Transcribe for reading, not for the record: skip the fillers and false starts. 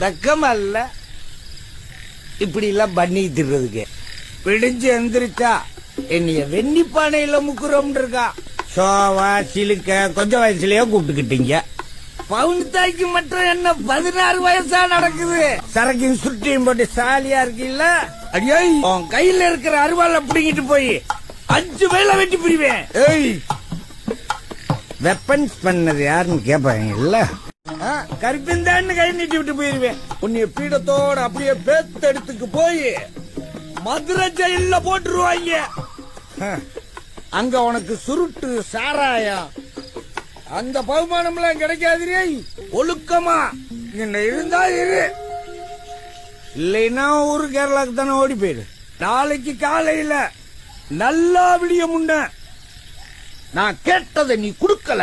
வெக்கமா இல்ல இப்படி எல்லாம் பண்ணி திடுறதுக்கு? விடிஞ்சு எந்திரிச்சா என்னைய வெண்ணிப்பானையில முக்குறோம் இருக்கா. சோவா சிலுக்க கொஞ்சம் வயசுலயே கூப்பிட்டுக்கிட்டீங்க. பவுன்தாய்க்கு மட்டும் என்ன 16 வயசா நடக்குது? சரக்கையும் சுட்டியும் போட்டு சாலியா இருக்கீல்ல? அடியே உன் கையில இருக்கிற அருவாளை பிடிங்கிட்டு போய் 5 வேலை வெட்டி பிடிவேன். ஏய், வெப்பன்ஸ் பண்ணது யாருன்னு கேட்பாங்கல்ல, கருப்பிந்தான்னு கை நீட்டி விட்டு போயிருவேன். உன்னைய பீடத்தோட அப்படியே பேத்தெடுத்துக்கு போய் மதுரை ஜெயில போட்டுருவாங்க. அங்க உனக்கு சுருட்டு சாராயம் அந்த பகுமானம் எல்லாம் கிடைக்காதே. ஒழுக்கமா என்ன இருந்தா இரு, இல்லைன்னா ஊரு கேரளாக்கு தானே ஓடி போயிரு. நாளைக்கு காலையில நல்லா விடிய முன்ன நான் கேட்டதை நீ குடுக்கல,